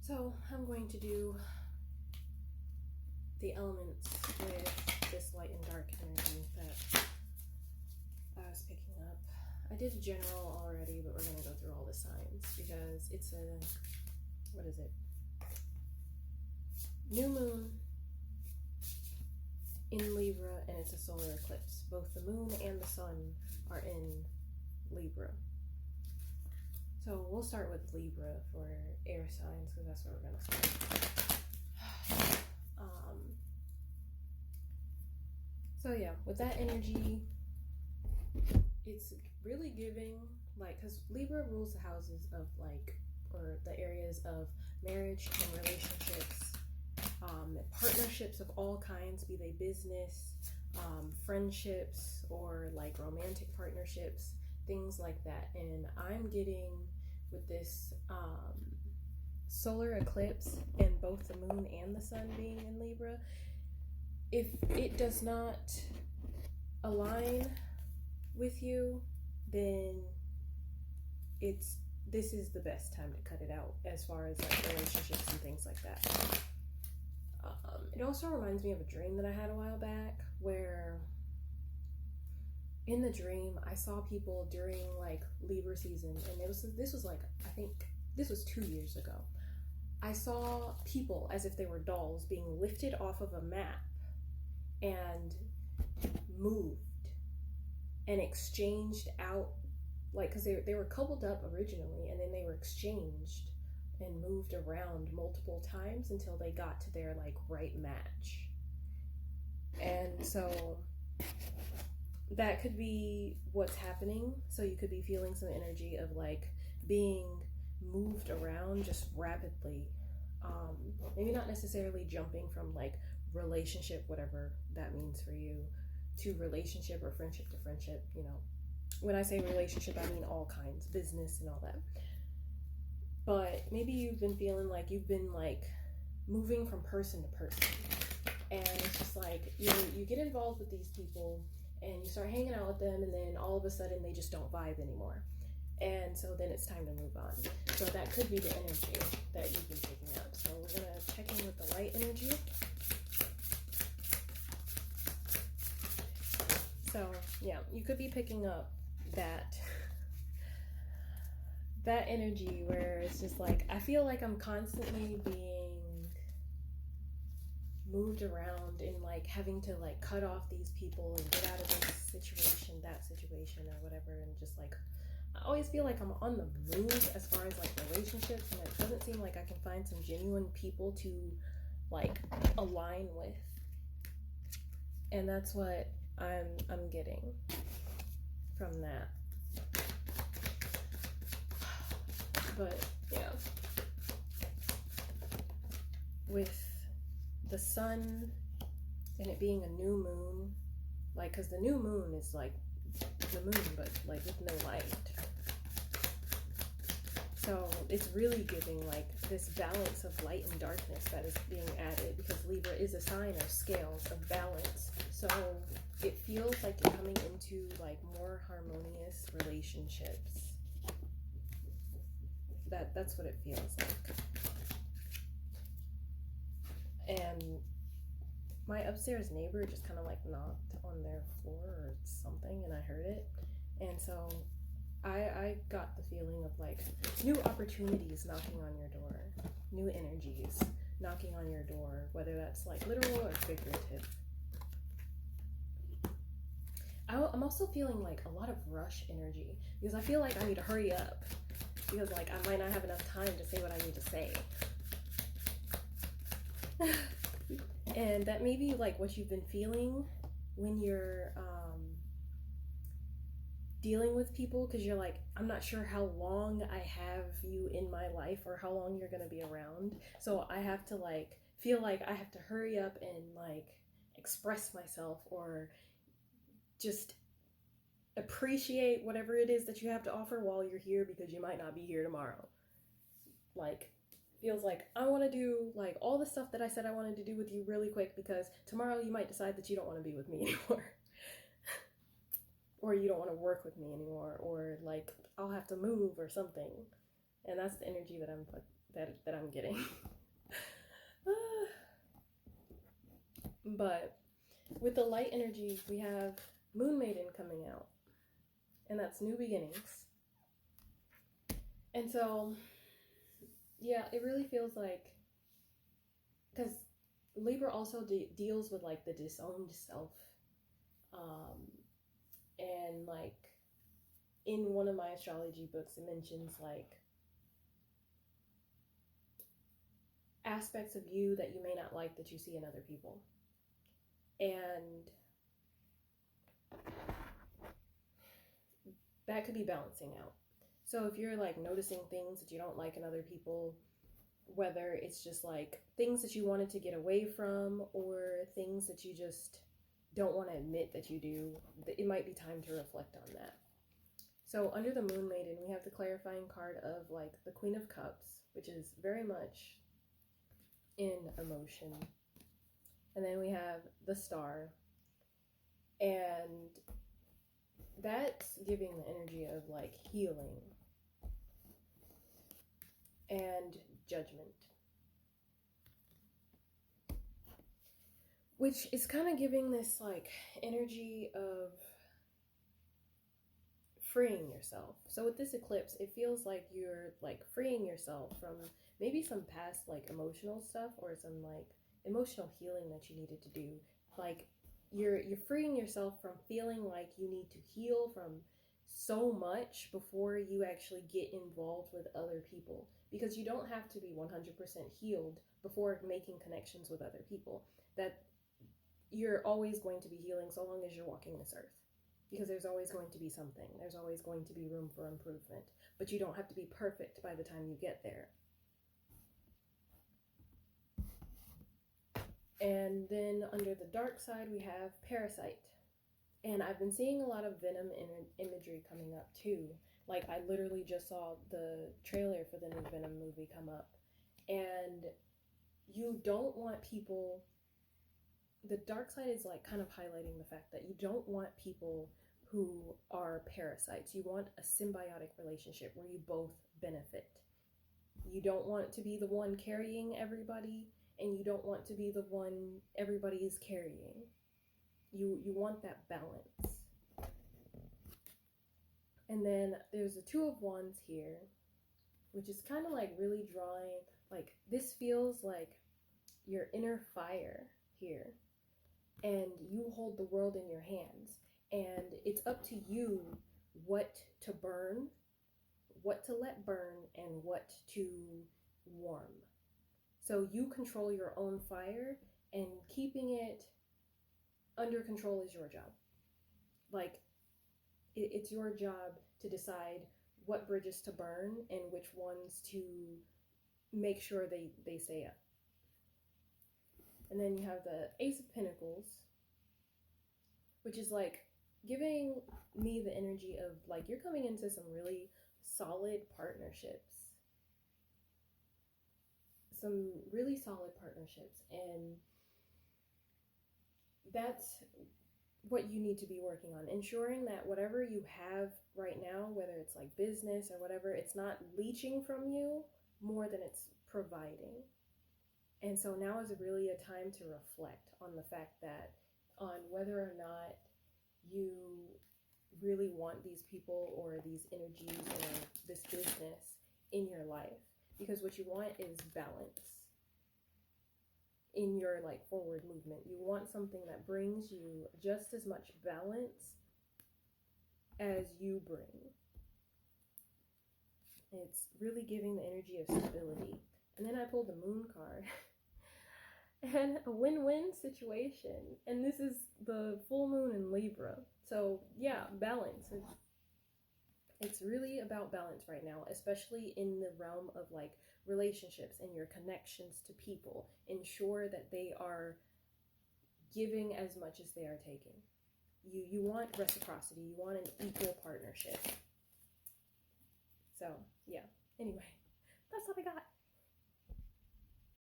So I'm going to do the elements with this light and dark energy that I was picking up. I did a general already, but we're going to go through all the signs because it's a, what is it? New moon in Libra, and it's a solar eclipse. Both the moon and the sun are in Libra. So we'll start with Libra for air signs because that's where we're going to start. So yeah, with that energy, it's really giving, like, because Libra rules the houses of, like, or the areas of marriage and relationships, partnerships of all kinds, be they business, friendships, or like romantic partnerships, things like that. And I'm getting with this solar eclipse and both the moon and the sun being in Libra, if it does not align with you, then this is the best time to cut it out as far as like relationships and things like that. It also reminds me of a dream that I had a while back where in the dream I saw people during like Libra season, and this was like, I think this was 2 years ago. I saw people as if they were dolls being lifted off of a map and moved and exchanged out, like, because they were coupled up originally, and then they were exchanged and moved around multiple times until they got to their like right match. And so that could be what's happening. So you could be feeling some energy of like being moved around just rapidly. Maybe not necessarily jumping from like relationship, whatever that means for you, to relationship or friendship to friendship. You know, when I say relationship, I mean all kinds, business and all that. But maybe you've been feeling like you've been like moving from person to person, and it's just like you get involved with these people and you start hanging out with them, and then all of a sudden they just don't vibe anymore, and so then it's time to move on. So that could be the energy that you've been picking up. So we're gonna check in with the light energy. So yeah, you could be picking up that energy where it's just like, I feel like I'm constantly being moved around and like having to like cut off these people and get out of this situation, that situation, or whatever. And just like, I always feel like I'm on the move as far as like relationships, and it doesn't seem like I can find some genuine people to like align with. And that's what I'm getting from that. But yeah, with the sun and it being a new moon, like, because the new moon is like the moon but like with no light, so it's really giving like this balance of light and darkness that is being added, because Libra is a sign of scales, of balance. So it feels like you're coming into like more harmonious relationships. That's what it feels like. And my upstairs neighbor just kind of like knocked on their floor or something, and I heard it. And so I got the feeling of like new opportunities knocking on your door, new energies knocking on your door, whether that's like literal or figurative. I'm also feeling like a lot of rush energy, because I feel like I need to hurry up, because like I might not have enough time to say what I need to say. And that may be like what you've been feeling when you're dealing with people, because you're like, I'm not sure how long I have you in my life or how long you're going to be around. So I have to like feel like I have to hurry up and like express myself, or just appreciate whatever it is that you have to offer while you're here, because you might not be here tomorrow. Like, feels like I want to do like all the stuff that I said I wanted to do with you really quick, because tomorrow you might decide that you don't want to be with me anymore. Or you don't want to work with me anymore, or like I'll have to move or something. And that's the energy that I'm that I'm getting. But with the light energy, we have Moon Maiden coming out, and that's new beginnings. And so, yeah, it really feels like, because Libra also deals with like the disowned self, and like in one of my astrology books, it mentions like aspects of you that you may not like that you see in other people. And that could be balancing out. So if you're like noticing things that you don't like in other people, whether it's just like things that you wanted to get away from or things that you just don't want to admit that you do, it might be time to reflect on that. So under the Moon Maiden, we have the clarifying card of like the Queen of Cups, which is very much in emotion. And then we have the Star, and that's giving the energy of like healing and judgment, which is kind of giving this like energy of freeing yourself. So with this eclipse, it feels like you're like freeing yourself from maybe some past like emotional stuff or some like emotional healing that you needed to do. Like you're freeing yourself from feeling like you need to heal from so much before you actually get involved with other people, because you don't have to be 100% healed before making connections with other people. That you're always going to be healing so long as you're walking this earth, because there's always going to be something. There's always going to be room for improvement, but you don't have to be perfect by the time you get there. And then under the dark side, we have Parasite. And I've been seeing a lot of Venom imagery coming up too. Like I literally just saw the trailer for the new Venom movie come up. And you don't want people, the dark side is like kind of highlighting the fact that you don't want people who are parasites. You want a symbiotic relationship where you both benefit. You don't want to be the one carrying everybody, and you don't want to be the one everybody is carrying. You want that balance. And then there's the Two of Wands here, which is kind of like really drawing, like this feels like your inner fire here, and you hold the world in your hands, and it's up to you what to burn, what to let burn, and what to warm. So you control your own fire, and keeping it under control is your job. Like it's your job to decide what bridges to burn and which ones to make sure they stay up. And then you have the Ace of Pentacles, which is like giving me the energy of like you're coming into some really solid partnerships. Some really solid partnerships, and that's what you need to be working on, ensuring that whatever you have right now, whether it's like business or whatever, it's not leeching from you more than it's providing. And so now is really a time to reflect on the fact that on whether or not you really want these people or these energies or this business in your life. Because what you want is balance in your like forward movement. You want something that brings you just as much balance as you bring. It's really giving the energy of stability. And then I pulled the Moon card. And a win-win situation. And this is the full moon in Libra. So yeah, balance. It's really about balance right now, especially in the realm of like relationships and your connections to people. Ensure that they are giving as much as they are taking. You want reciprocity. You want an equal partnership. So yeah, anyway, that's what I got.